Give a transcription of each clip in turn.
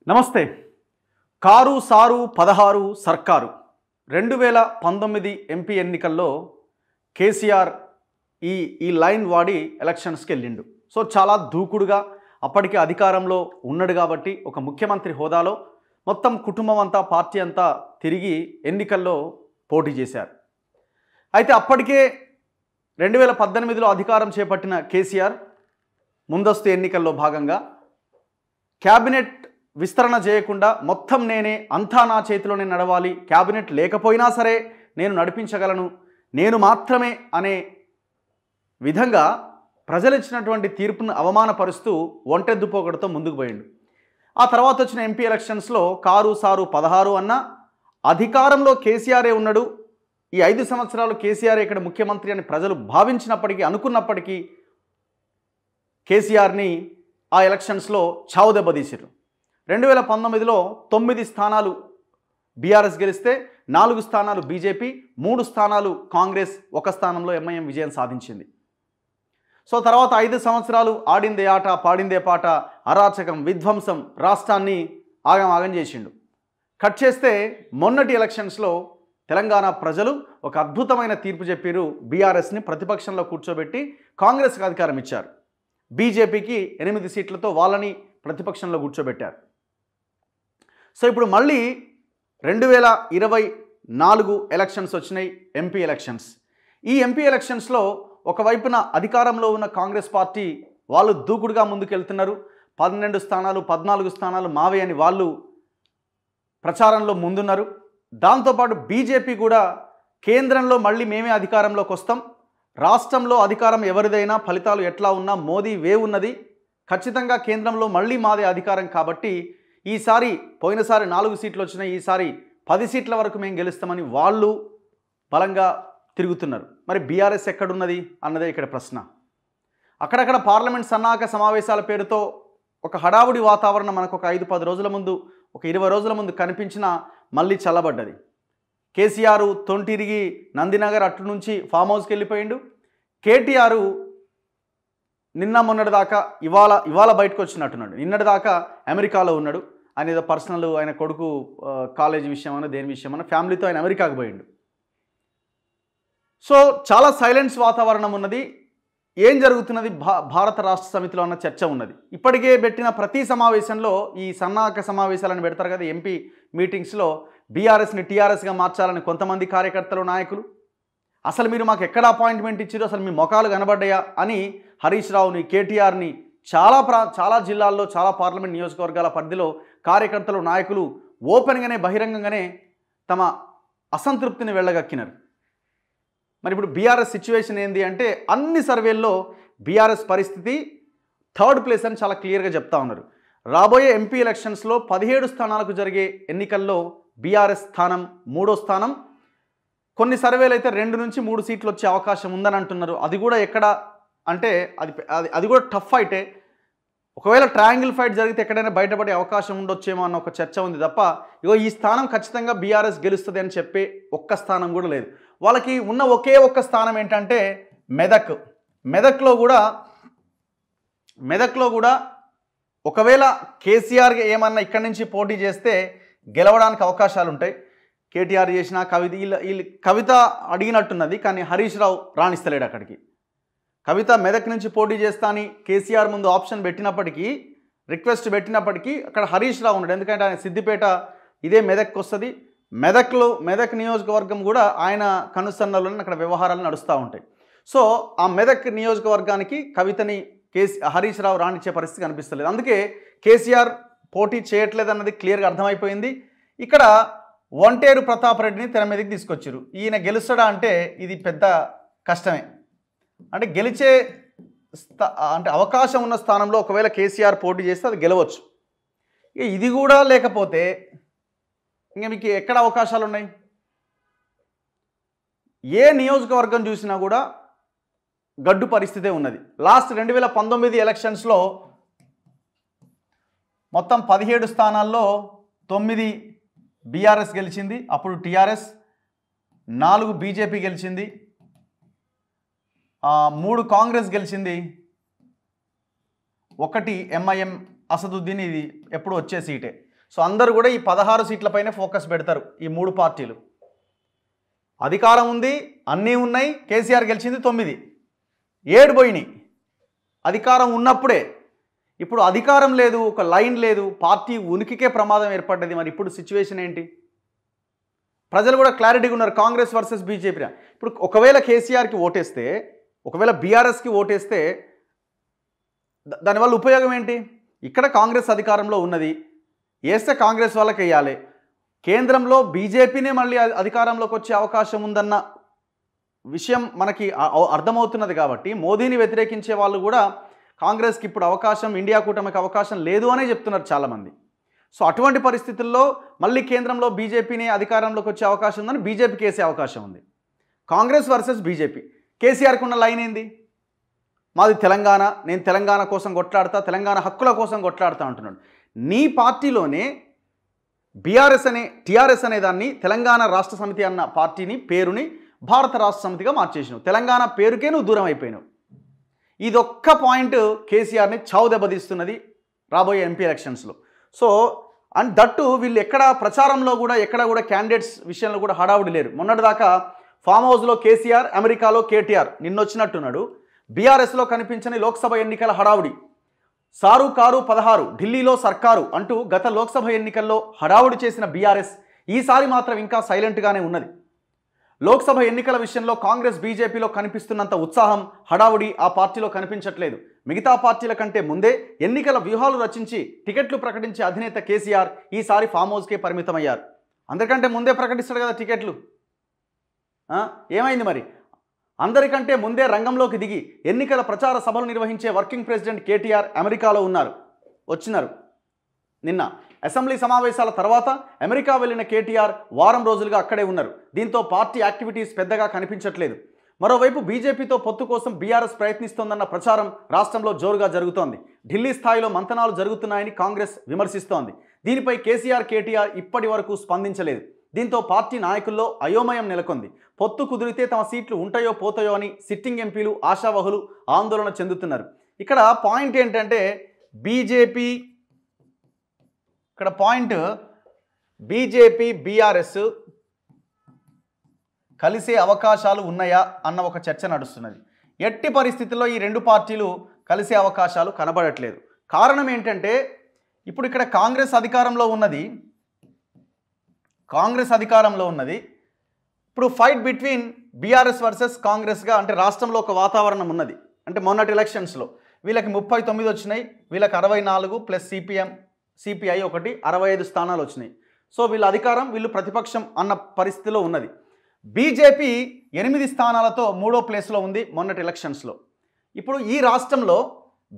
నమస్తే. Car sir 16 సర్కారు 2019 MP ఎన్నికల్లో కేసీఆర్ ఈ లైన్ వాడి ఎలక్షన్స్కి వెళ్ళిండు. సో చాలా దూకుడుగా అప్పటికే అధికారంలో ఉన్నాడు కాబట్టి ఒక ముఖ్యమంత్రి హోదాలో మొత్తం కుటుంబం అంతా పార్టీ అంతా తిరిగి ఎన్నికల్లో పోటీ చేశారు. అయితే అప్పటికే 2018లో అధికారం చేపట్టిన కేసీఆర్ ముందస్తు ఎన్నికల్లో భాగంగా క్యాబినెట్ విస్తరణ చేయకుండా మొత్తం నేనే అంతా నా చేతిలోనే నడవాలి, క్యాబినెట్ లేకపోయినా సరే నేను నడిపించగలను, నేను మాత్రమే అనే విధంగా ప్రజలు ఇచ్చినటువంటి తీర్పును అవమానపరుస్తూ ఒంటెద్దు పోకడతో ముందుకు పోయిండు. ఆ తర్వాత వచ్చిన ఎంపీ ఎలక్షన్స్లో కారు సారు 16 అన్న అధికారంలో కేసీఆరే ఉన్నాడు, ఈ 5 సంవత్సరాలు కేసీఆర్ ఇక్కడ ముఖ్యమంత్రి అని ప్రజలు భావించినప్పటికీ అనుకున్నప్పటికీ కేసీఆర్ని ఆ ఎలక్షన్స్లో చావు దెబ్బతీసారు. 2019లో 9 స్థానాలు బీఆర్ఎస్ గెలిస్తే 4 స్థానాలు బీజేపీ, 3 స్థానాలు కాంగ్రెస్, 1 స్థానంలో ఎంఐఎం విజయం సాధించింది. సో తర్వాత 5 సంవత్సరాలు ఆడిందే ఆట పాడిందే పాట, అరాచకం, విధ్వంసం, రాష్ట్రాన్ని ఆగమాగం చేసిండు. కట్ చేస్తే మొన్నటి ఎలక్షన్స్లో తెలంగాణ ప్రజలు ఒక అద్భుతమైన తీర్పు చెప్పారు. బీఆర్ఎస్ని ప్రతిపక్షంలో కూర్చోబెట్టి కాంగ్రెస్కి అధికారం ఇచ్చారు. బీజేపీకి 8 సీట్లతో వాళ్ళని ప్రతిపక్షంలో కూర్చోబెట్టారు. సో ఇప్పుడు మళ్ళీ 2024 ఎలక్షన్స్ వచ్చినాయి, ఎంపీ ఎలక్షన్స్. ఈ ఎంపీ ఎలక్షన్స్లో ఒకవైపున అధికారంలో ఉన్న కాంగ్రెస్ పార్టీ వాళ్ళు దూకుడుగా ముందుకెళ్తున్నారు. 12 స్థానాలు 14 స్థానాలు మావే అని వాళ్ళు ప్రచారంలో ముందున్నారు. దాంతోపాటు బీజేపీ కూడా కేంద్రంలో మళ్ళీ మేమే అధికారంలోకి వస్తాం, రాష్ట్రంలో అధికారం ఎవరిదైనా ఫలితాలు ఎట్లా ఉన్నా మోదీ వేవ్ ఉన్నది, ఖచ్చితంగా కేంద్రంలో మళ్ళీ మాదే అధికారం కాబట్టి ఈసారి పోయినసారి 4 సీట్లు వచ్చినాయి, ఈసారి 10 సీట్ల వరకు మేము గెలుస్తామని వాళ్ళు బలంగా తిరుగుతున్నారు. మరి బీఆర్ఎస్ ఎక్కడున్నది అన్నదే ఇక్కడ ప్రశ్న. అక్కడక్కడ పార్లమెంట్ సన్నాహక సమావేశాల పేరుతో ఒక హడావుడి వాతావరణం మనకు ఒక 5-10 రోజుల ముందు, ఒక 20 రోజుల ముందు కనిపించినా మళ్ళీ చల్లబడ్డది. కేసీఆర్ తొంటిరిగి నందినగర్ అటు నుంచి ఫామ్ హౌస్కి వెళ్ళిపోయిండు. కేటీఆర్ నిన్న మొన్నటి దాకా ఇవాళ బయటకు వచ్చినట్టున్నాడు. నిన్నటి దాకా అమెరికాలో ఉన్నాడు. ఆయన ఏదో పర్సనల్, ఆయన కొడుకు కాలేజీ విషయమన్నా దేని విషయమన్నా ఫ్యామిలీతో ఆయన అమెరికాకు పోయిండు. సో చాలా సైలెన్స్ వాతావరణం ఉన్నది. ఏం జరుగుతున్నది భారత రాష్ట్ర సమితిలో అన్న చర్చ ఉన్నది. ఇప్పటికే పెట్టిన ప్రతి సమావేశంలో ఈ సన్నాహక సమావేశాలను పెడతారు కదా, ఎంపీ మీటింగ్స్లో బీఆర్ఎస్ని టీఆర్ఎస్గా మార్చాలని కొంతమంది కార్యకర్తలు, నాయకులు, అసలు మీరు మాకు ఎక్కడ అపాయింట్మెంట్ ఇచ్చారో, అసలు మీ మొఖాలు కనబడ్డాయా అని హరీష్ రావుని, కేటీఆర్ని చాలా జిల్లాల్లో, చాలా పార్లమెంట్ నియోజకవర్గాల పరిధిలో కార్యకర్తలు, నాయకులు ఓపెన్గానే బహిరంగంగానే తమ అసంతృప్తిని వెళ్ళగక్కినారు. మరి ఇప్పుడు బీఆర్ఎస్ సిచ్యువేషన్ ఏంది అంటే అన్ని సర్వేల్లో బీఆర్ఎస్ పరిస్థితి 3rd ప్లేస్ అని చాలా క్లియర్గా చెప్తా ఉన్నారు. రాబోయే ఎంపీ ఎలక్షన్స్లో 17 స్థానాలకు జరిగే ఎన్నికల్లో బీఆర్ఎస్ స్థానం 3వ స్థానం. కొన్ని సర్వేలు అయితే 2 నుంచి 3 సీట్లు వచ్చే అవకాశం ఉందని అంటున్నారు. అది కూడా ఎక్కడ అంటే అది కూడా టఫ్ ఫైటే. ఒకవేళ ట్రయాంగిల్ ఫైట్ జరిగితే ఎక్కడైనా బయటపడే అవకాశం ఉండొచ్చేమో అన్న ఒక చర్చ ఉంది తప్ప ఇగో ఈ స్థానం ఖచ్చితంగా బీఆర్ఎస్ గెలుస్తుంది అని చెప్పే ఒక్క స్థానం కూడా లేదు. వాళ్ళకి ఉన్న ఒకే ఒక్క స్థానం ఏంటంటే మెదక్. మెదక్లో కూడా ఒకవేళ కేసీఆర్ ఏమన్నా ఇక్కడి నుంచి పోటీ చేస్తే గెలవడానికి అవకాశాలు ఉంటాయి. కేటీఆర్ చేసిన కవిత అడిగినట్టున్నది, కానీ హరీష్ రావు రాణిస్తలేడు అక్కడికి. కవిత మెదక్ నుంచి పోటీ చేస్తా అని కేసీఆర్ ముందు ఆప్షన్ పెట్టినప్పటికీ, రిక్వెస్ట్ పెట్టినప్పటికీ అక్కడ హరీష్ రావు ఉన్నాడు. ఎందుకంటే ఆయన సిద్దిపేట ఇదే మెదక్కి వస్తుంది. మెదక్ నియోజకవర్గం కూడా ఆయన కనుసన్నలోనే అక్కడ వ్యవహారాలు నడుస్తూ ఉంటాయి. సో ఆ మెదక్ నియోజకవర్గానికి కవితని హరీష్ రావు రాణించే పరిస్థితి కనిపిస్తలేదు. అందుకే కేసీఆర్ పోటీ చేయట్లేదు అన్నది క్లియర్గా అర్థమైపోయింది. ఇక్కడ ఒంటేరు ప్రతాప్ రెడ్డిని తెర మీదకి తీసుకొచ్చారు. ఈయన గెలుస్తాడా అంటే ఇది పెద్ద కష్టమే. అంటే గెలిచే అంటే అవకాశం ఉన్న స్థానంలో ఒకవేళ కేసీఆర్ పోటీ చేస్తే అది గెలవచ్చు. ఇది కూడా లేకపోతే ఇంకా మీకు ఎక్కడ అవకాశాలు ఉన్నాయి? ఏ నియోజకవర్గం చూసినా కూడా గడ్డు పరిస్థితే ఉన్నది. లాస్ట్ 2019 ఎలక్షన్స్లో మొత్తం 17 స్థానాల్లో 9 బీఆర్ఎస్ గెలిచింది, అప్పుడు టీఆర్ఎస్, 4 బీజేపీ గెలిచింది, 3 కాంగ్రెస్ గెలిచింది, 1 ఎంఐఎం అసదుద్దీన్ ఇది ఎప్పుడు వచ్చే సీటే. సో అందరూ కూడా ఈ 16 సీట్లపైనే ఫోకస్ పెడతారు. ఈ 3 పార్టీలు అధికారం ఉంది, అన్నీ ఉన్నాయి. కేసీఆర్ గెలిచింది 9, 7 పోయినాయి అధికారం ఉన్నప్పుడే. ఇప్పుడు అధికారం లేదు, ఒక లైన్ లేదు, పార్టీ ఉనికికే ప్రమాదం ఏర్పడ్డది. మరి ఇప్పుడు సిచ్యువేషన్ ఏంటి? ప్రజలు కూడా క్లారిటీగా ఉన్నారు, కాంగ్రెస్ వర్సెస్ బీజేపీ. ఇప్పుడు ఒకవేళ కేసీఆర్కి ఓటేస్తే, ఒకవేళ బీఆర్ఎస్కి ఓటేస్తే దానివల్ల ఉపయోగం ఏంటి? ఇక్కడ కాంగ్రెస్ అధికారంలో ఉన్నది, వేస్తే కాంగ్రెస్ వాళ్ళకి వేయాలి. కేంద్రంలో బీజేపీనే మళ్ళీ అధికారంలోకి వచ్చే అవకాశం ఉందన్న విషయం మనకి అర్థమవుతున్నది. కాబట్టి మోదీని వ్యతిరేకించే వాళ్ళు కూడా కాంగ్రెస్కి ఇప్పుడు అవకాశం, ఇండియా కూటమికి అవకాశం లేదు అనే చెప్తున్నారు చాలామంది. సో అటువంటి పరిస్థితుల్లో మళ్ళీ కేంద్రంలో బీజేపీని అధికారంలోకి వచ్చే అవకాశం ఉందని బీజేపీకి వేసే అవకాశం ఉంది. Congress versus BJP. కేసీఆర్కి ఉన్న లైన్ ఏంది? మాది తెలంగాణ, నేను తెలంగాణ కోసం కొట్లాడతా, తెలంగాణ హక్కుల కోసం కొట్లాడతా అంటున్నాడు. నీ పార్టీలోనే టీఆర్ఎస్ అనే దాన్ని తెలంగాణ రాష్ట్ర సమితి అన్న పార్టీని పేరుని భారత రాష్ట్ర సమితిగా మార్చేసినావు. తెలంగాణ పేరుకే నువ్వు దూరం అయిపోయినావు. ఇదొక్క పాయింట్ కేసీఆర్ని చావు దెబ్బతీస్తున్నది రాబోయే ఎంపీ ఎలక్షన్స్లో. సో అండ్ దట్టు వీళ్ళు ఎక్కడ ప్రచారంలో కూడా ఎక్కడ కూడా క్యాండిడేట్స్ విషయంలో కూడా హడావుడి లేరు. మొన్నటిదాకా ఫామ్ హౌస్లో కేసీఆర్, అమెరికాలో కేటీఆర్ నిన్నొచ్చినట్టున్నాడు. బీఆర్ఎస్లో కనిపించని లోక్సభ ఎన్నికల హడావుడి. సారు కారు 16 ఢిల్లీలో సర్కారు అంటూ గత లోక్సభ ఎన్నికల్లో హడావుడి చేసిన బీఆర్ఎస్ ఈసారి మాత్రం ఇంకా సైలెంట్గానే ఉన్నది. లోక్సభ ఎన్నికల విషయంలో కాంగ్రెస్ బీజేపీలో కనిపిస్తున్నంత ఉత్సాహం, హడావుడి ఆ పార్టీలో కనిపించట్లేదు. మిగతా పార్టీల కంటే ముందే ఎన్నికల వ్యూహాలు రచించి టికెట్లు ప్రకటించే అధినేత కేసీఆర్ ఈసారి ఫామ్ హౌస్కే పరిమితమయ్యారు. అందరికంటే ముందే ప్రకటిస్తాడు కదా టికెట్లు. ఏమైంది మరి? అందరికంటే ముందే రంగంలోకి దిగి ఎన్నికల ప్రచార సభలు నిర్వహించే వర్కింగ్ ప్రెసిడెంట్ కేటీఆర్ అమెరికాలో వచ్చినారు. నిన్న అసెంబ్లీ సమావేశాల తర్వాత అమెరికా వెళ్ళిన కేటీఆర్ వారం రోజులుగా అక్కడే ఉన్నారు. దీంతో పార్టీ యాక్టివిటీస్ పెద్దగా కనిపించట్లేదు. మరోవైపు బీజేపీతో పొత్తు కోసం బీఆర్ఎస్ ప్రయత్నిస్తోందన్న ప్రచారం రాష్ట్రంలో జోరుగా జరుగుతోంది. ఢిల్లీ స్థాయిలో మంతనాలు జరుగుతున్నాయని కాంగ్రెస్ విమర్శిస్తోంది. దీనిపై కేటీఆర్ ఇప్పటి వరకు స్పందించలేదు. దీంతో పార్టీ నాయకుల్లో అయోమయం నెలకొంది. పొత్తు కుదిరితే తమ సీట్లు ఉంటాయో పోతాయో అని సిట్టింగ్ ఎంపీలు, ఆశావహులు ఆందోళన చెందుతున్నారు. ఇక్కడ పాయింట్ ఏంటంటే బీజేపీ బీఆర్ఎస్ కలిసే అవకాశాలు ఉన్నాయా అన్న ఒక చర్చ నడుస్తున్నది. ఎట్టి పరిస్థితుల్లో ఈ రెండు పార్టీలు కలిసే అవకాశాలు కనబడట్లేదు. కారణం ఏంటంటే ఇప్పుడు ఇక్కడ కాంగ్రెస్ అధికారంలో ఉన్నది. ఇప్పుడు ఫైట్ బిట్వీన్ బీఆర్ఎస్ వర్సెస్ కాంగ్రెస్గా అంటే రాష్ట్రంలో ఒక వాతావరణం ఉన్నది. అంటే మొన్నటి ఎలక్షన్స్లో వీళ్ళకి 39 వచ్చినాయి, వీళ్ళకి 64 ప్లస్ సిపిఐ ఒకటి 65 స్థానాలు వచ్చినాయి. సో వీళ్ళ అధికారం, వీళ్ళు ప్రతిపక్షం అన్న పరిస్థితిలో ఉన్నది. బీజేపీ 8 స్థానాలతో 3వ ప్లేస్లో ఉంది మొన్నటి ఎలక్షన్స్లో. ఇప్పుడు ఈ రాష్ట్రంలో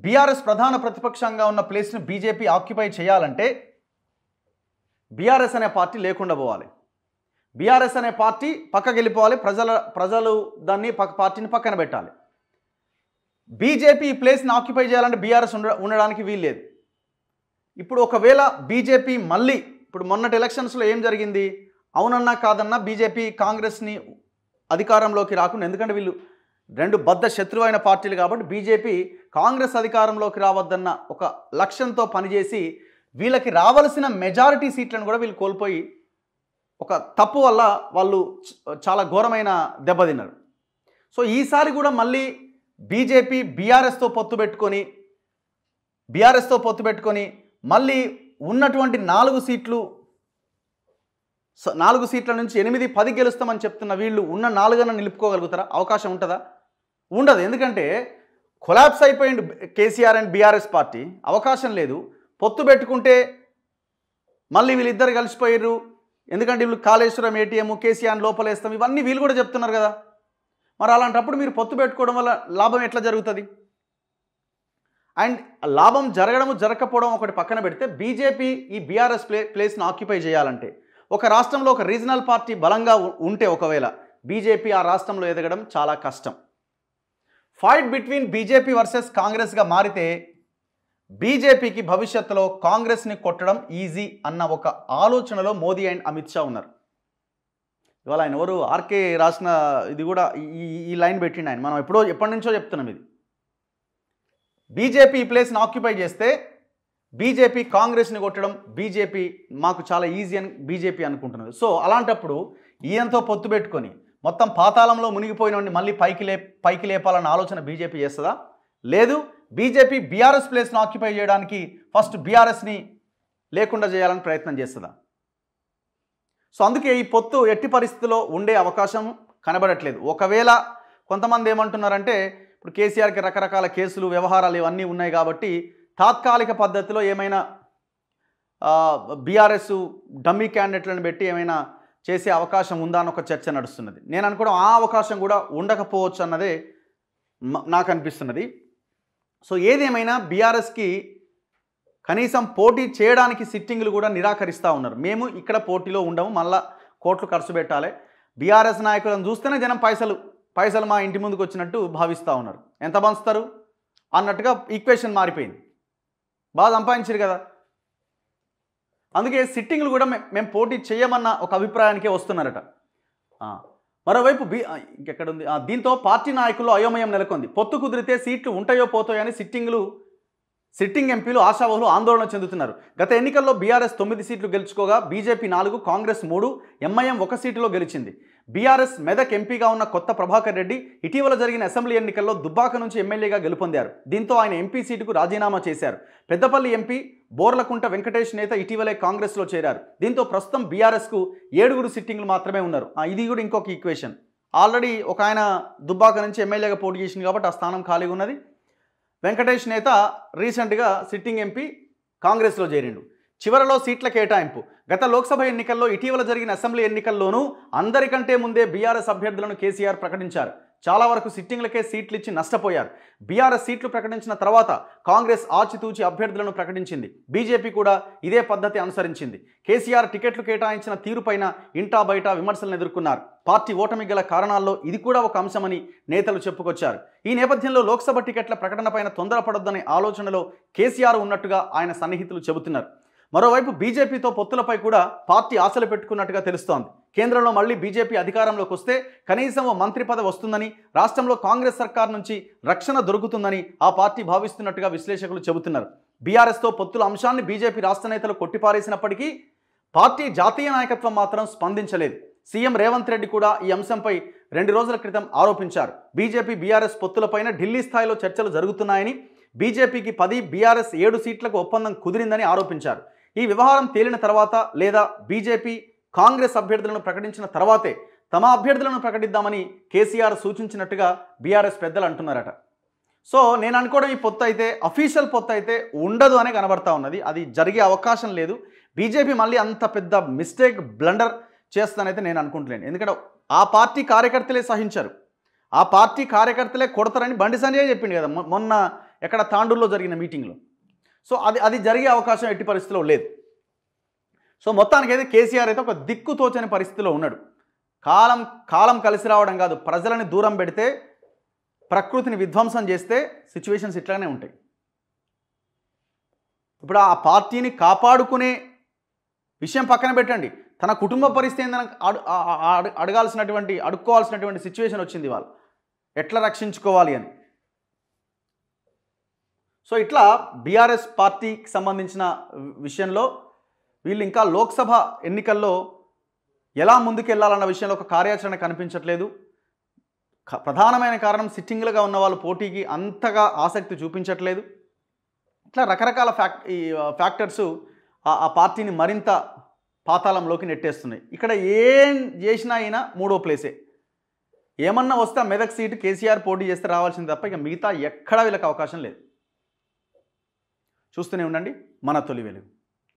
బీఆర్ఎస్ ప్రధాన ప్రతిపక్షంగా ఉన్న ప్లేస్ని బీజేపీ ఆక్యుపై చేయాలంటే బీఆర్ఎస్ అనే పార్టీ లేకుండా పోవాలి. బీఆర్ఎస్ అనే పార్టీ పక్కకి వెళ్ళిపోవాలి. ప్రజలు దాన్ని పార్టీని పక్కన పెట్టాలి. బీజేపీ ఈ ప్లేస్ని ఆక్యుపై చేయాలంటే బీఆర్ఎస్ ఉండడానికి వీల్లేదు. ఇప్పుడు ఒకవేళ బీజేపీ మళ్ళీ ఇప్పుడు మొన్నటి ఎలక్షన్స్లో ఏం జరిగింది? అవునన్నా కాదన్నా బీజేపీ కాంగ్రెస్ని అధికారంలోకి రాకుండా, ఎందుకంటే వీళ్ళు రెండు బద్ధ శత్రువైన పార్టీలు కాబట్టి బీజేపీ కాంగ్రెస్ అధికారంలోకి రావద్దన్న ఒక లక్ష్యంతో పనిచేసి వీళ్ళకి రావాల్సిన మెజారిటీ సీట్లను కూడా వీళ్ళు కోల్పోయి ఒక తప్పు వల్ల వాళ్ళు చాలా ఘోరమైన దెబ్బతిన్నారు. సో ఈసారి కూడా మళ్ళీ బీజేపీ బీఆర్ఎస్తో పొత్తు పెట్టుకొని మళ్ళీ ఉన్నటువంటి 4 సీట్ల నుంచి 8, 10 గెలుస్తామని చెప్తున్న వీళ్ళు ఉన్న 4 నిలుపుకోగలుగుతారా? అవకాశం ఉంటుందా? ఉండదు. ఎందుకంటే కొలాప్స్ అయిపోయింది కేసీఆర్ అండ్ బీఆర్ఎస్ పార్టీ. అవకాశం లేదు. పొత్తు పెట్టుకుంటే మళ్ళీ వీళ్ళిద్దరు కలిసిపోయారు. ఎందుకంటే వీళ్ళు కాళేశ్వరం ఏటీఎం, కేసీఆర్ లోపలేస్తాం, ఇవన్నీ వీళ్ళు కూడా చెప్తున్నారు కదా. మరి అలాంటప్పుడు మీరు పొత్తు పెట్టుకోవడం వల్ల లాభం ఎట్లా జరుగుతుంది? అండ్ లాభం జరగకపోవడం ఒకటి పక్కన పెడితే బీజేపీ ఈ బీఆర్ఎస్ ప్లేస్ని ఆక్యుపై చేయాలంటే ఒక రాష్ట్రంలో ఒక రీజనల్ పార్టీ బలంగా ఉంటే ఒకవేళ బీజేపీ ఆ రాష్ట్రంలో ఎదగడం చాలా కష్టం. ఫైట్ బిట్వీన్ బీజేపీ వర్సెస్ కాంగ్రెస్గా మారితే బీజేపీకి భవిష్యత్తులో కాంగ్రెస్ని కొట్టడం ఈజీ అన్న ఒక ఆలోచనలో మోదీ అండ్ అమిత్ షా ఉన్నారు. ఇవాళ ఆయన ఎవరు ఆర్కే రాసిన ఇది కూడా ఈ లైన్ పెట్టిండు ఆయన. మనం ఎప్పటి నుంచో చెప్తున్నాం ఇది. బీజేపీ ఈ ప్లేస్ని ఆక్యుపై చేస్తే బీజేపీ కాంగ్రెస్ని కొట్టడం బీజేపీ మాకు చాలా ఈజీ అని బీజేపీ అనుకుంటున్నది. సో అలాంటప్పుడు ఈయనతో పొత్తు పెట్టుకొని మొత్తం పాతాళంలో మునిగిపోయిన మళ్ళీ పైకి లేపాలన్న ఆలోచన బీజేపీ చేస్తుందా? లేదు, బీజేపీ బీఆర్ఎస్ ప్లేస్ను ఆక్యుపై చేయడానికి ఫస్ట్ బీఆర్ఎస్ని లేకుండా చేయాలని ప్రయత్నం చేస్తుందా? సో అందుకే ఈ పొత్తు ఎట్టి పరిస్థితిలో ఉండే అవకాశం కనబడట్లేదు. ఒకవేళ కొంతమంది ఏమంటున్నారంటే ఇప్పుడు కేసీఆర్కి రకరకాల కేసులు వ్యవహారాలు ఇవన్నీ ఉన్నాయి కాబట్టి తాత్కాలిక పద్ధతిలో ఏమైనా బీఆర్ఎస్ డమ్మీ క్యాండిడేట్లను పెట్టి ఏమైనా చేసే అవకాశం ఉందా అని ఒక చర్చ నడుస్తున్నది. నేను అనుకోవడం ఆ అవకాశం కూడా ఉండకపోవచ్చు అన్నదే నాకు అనిపిస్తున్నది. సో ఏదేమైనా బీఆర్ఎస్కి కనీసం పోటీ చేయడానికి సిట్టింగ్లు కూడా నిరాకరిస్తూ ఉన్నారు. మేము ఇక్కడ పోటీలో ఉండము, మళ్ళా కోట్లు ఖర్చు పెట్టాలి, బీఆర్ఎస్ నాయకులను చూస్తేనే జనం పైసలు మా ఇంటి ముందుకు వచ్చినట్టు భావిస్తూ ఉన్నారు. ఎంత పంచుతారు అన్నట్టుగా ఈక్వేషన్ మారిపోయింది. బాగా సంపాదించారు కదా, అందుకే సిట్టింగ్లు కూడా మేము పోటీ చేయమన్న ఒక అభిప్రాయానికే వస్తున్నారట. మరోవైపు ఇంకెక్కడుంది, దీంతో పార్టీ నాయకుల్లో అయోమయం నెలకొంది. పొత్తు కుదిరితే సీట్లు ఉంటాయో పోతాయో అని సిట్టింగ్ ఎంపీలు ఆశావహులు ఆందోళన చెందుతున్నారు. గత ఎన్నికల్లో బీఆర్ఎస్ 9 సీట్లు గెలుచుకోగా బీజేపీ 4, కాంగ్రెస్ 3, ఎంఐఎం 1 సీటులో గెలిచింది. బీఆర్ఎస్ మెదక్ ఎంపీగా ఉన్న కొత్త ప్రభాకర్ రెడ్డి ఇటీవల జరిగిన అసెంబ్లీ ఎన్నికల్లో దుబ్బాక నుంచి ఎమ్మెల్యేగా గెలుపొందారు. దీంతో ఆయన ఎంపీ సీటుకు రాజీనామా చేశారు. పెద్దపల్లి ఎంపీ బోర్లకుంట వెంకటేష్ నేత ఇటీవలే కాంగ్రెస్లో చేరారు. దీంతో ప్రస్తుతం బీఆర్ఎస్కు 7 సిట్టింగ్లు మాత్రమే ఉన్నారు. ఇది కూడా ఇంకొక ఈక్వేషన్. ఆల్రెడీ ఒక ఆయన దుబ్బాక నుంచి ఎమ్మెల్యేగా పోటీ చేసింది కాబట్టి ఆ స్థానం ఖాళీగా ఉన్నది. వెంకటేష్ నేత రీసెంట్గా సిట్టింగ్ ఎంపీ కాంగ్రెస్లో చేరిండు. చివరలో సీట్ల కేటాయింపు. గత లోక్సభ ఎన్నికల్లో ఇటీవల జరిగిన అసెంబ్లీ ఎన్నికల్లోనూ అందరికంటే ముందే బీఆర్ఎస్ అభ్యర్థులను కేసీఆర్ ప్రకటించారు. చాలా వరకు సిట్టింగ్లకే సీట్లు ఇచ్చి నష్టపోయారు. బీఆర్ఎస్ సీట్లు ప్రకటించిన తర్వాత కాంగ్రెస్ ఆచితూచి అభ్యర్థులను ప్రకటించింది. బీజేపీ కూడా ఇదే పద్ధతి అనుసరించింది. కేసీఆర్ టికెట్లు కేటాయించిన తీరుపైన ఇంటా బయట విమర్శలను ఎదుర్కొన్నారు. పార్టీ ఓటమి గల కారణాల్లో ఇది కూడా ఒక అంశమని నేతలు చెప్పుకొచ్చారు. ఈ నేపథ్యంలో లోక్సభ టికెట్ల ప్రకటనపైన తొందరపడొద్దనే ఆలోచనలో కేసీఆర్ ఉన్నట్టుగా ఆయన సన్నిహితులు చెబుతున్నారు. మరోవైపు బీజేపీతో పొత్తులపై కూడా పార్టీ ఆశలు పెట్టుకున్నట్టుగా తెలుస్తోంది. కేంద్రంలో మళ్ళీ బీజేపీ అధికారంలోకి వస్తే కనీసం ఓ మంత్రి పదవి వస్తుందని, రాష్ట్రంలో కాంగ్రెస్ సర్కార్ నుంచి రక్షణ దొరుకుతుందని ఆ పార్టీ భావిస్తున్నట్టుగా విశ్లేషకులు చెబుతున్నారు. బీఆర్ఎస్తో పొత్తుల అంశాన్ని బీజేపీ రాష్ట్ర నేతలు కొట్టిపారేసినప్పటికీ పార్టీ జాతీయ నాయకత్వం మాత్రం స్పందించలేదు. సీఎం రేవంత్ రెడ్డి కూడా ఈ అంశంపై 2 రోజుల క్రితం ఆరోపించారు. బీజేపీ బీఆర్ఎస్ పొత్తులపైన ఢిల్లీ స్థాయిలో చర్చలు జరుగుతున్నాయని, బీజేపీకి 10, బీఆర్ఎస్ 7 సీట్లకు ఒప్పందం కుదిరిందని ఆరోపించారు. ఈ వ్యవహారం తేలిన తర్వాత లేదా బీజేపీ కాంగ్రెస్ అభ్యర్థులను ప్రకటించిన తర్వాతే తమ అభ్యర్థులను ప్రకటిద్దామని కేసీఆర్ సూచించినట్టుగా బీఆర్ఎస్ పెద్దలు అంటున్నారట. సో నేను అనుకోవడం ఈ పొత్తు అయితే అఫీషియల్ పొత్తు అయితే ఉండదు అనే కనబడతా ఉన్నది. అది జరిగే అవకాశం లేదు. బీజేపీ మళ్ళీ అంత పెద్ద మిస్టేక్ బ్లండర్ చేస్తానైతే నేను అనుకుంటలేను. ఎందుకంటే ఆ పార్టీ కార్యకర్తలే సహించారు, ఆ పార్టీ కార్యకర్తలే కొడతారని బండి సంజయ్ చెప్పింది కదా మొన్న ఎక్కడ తాండూరులో జరిగిన మీటింగ్లో. సో అది జరిగే అవకాశం ఎట్టి పరిస్థితిలో లేదు. సో మొత్తానికైతే కేసీఆర్ అయితే ఒక దిక్కు తోచని పరిస్థితిలో ఉన్నాడు. కాలం కలిసి రావడం కాదు, ప్రజలని దూరం పెడితే, ప్రకృతిని విధ్వంసం చేస్తే సిచ్యువేషన్స్ ఇట్లానే ఉంటాయి. ఇప్పుడు ఆ పార్టీని కాపాడుకునే విషయం పక్కన పెట్టండి, తన కుటుంబ పరిస్థితి ఏందని అడుక్కోవాల్సినటువంటి సిచ్యువేషన్ వచ్చింది. వాళ్ళు ఎట్లా రక్షించుకోవాలి అని. సో ఇట్లా బీఆర్ఎస్ పార్టీకి సంబంధించిన విషయంలో వీళ్ళు ఇంకా లోక్సభ ఎన్నికల్లో ఎలా ముందుకెళ్లాలన్న విషయంలో ఒక కార్యాచరణ కనిపించట్లేదు. ప్రధానమైన కారణం సిట్టింగ్లుగా ఉన్న వాళ్ళు పోటీకి అంతగా ఆసక్తి చూపించట్లేదు. ఇట్లా రకరకాల ఫ్యాక్టర్స్ ఆ పార్టీని మరింత పాతాళంలోకి నెట్టేస్తున్నాయి. ఇక్కడ ఏం చేసినా అయినా 3వ ప్లేసే. ఏమన్నా వస్తే మెదక్ సీటు కేసీఆర్ పోటీ చేస్తే రావాల్సింది తప్ప ఇక మిగతా ఎక్కడా వీళ్ళకి అవకాశం లేదు. చూస్తూనే ఉండండి మన తొలి వెలుగు.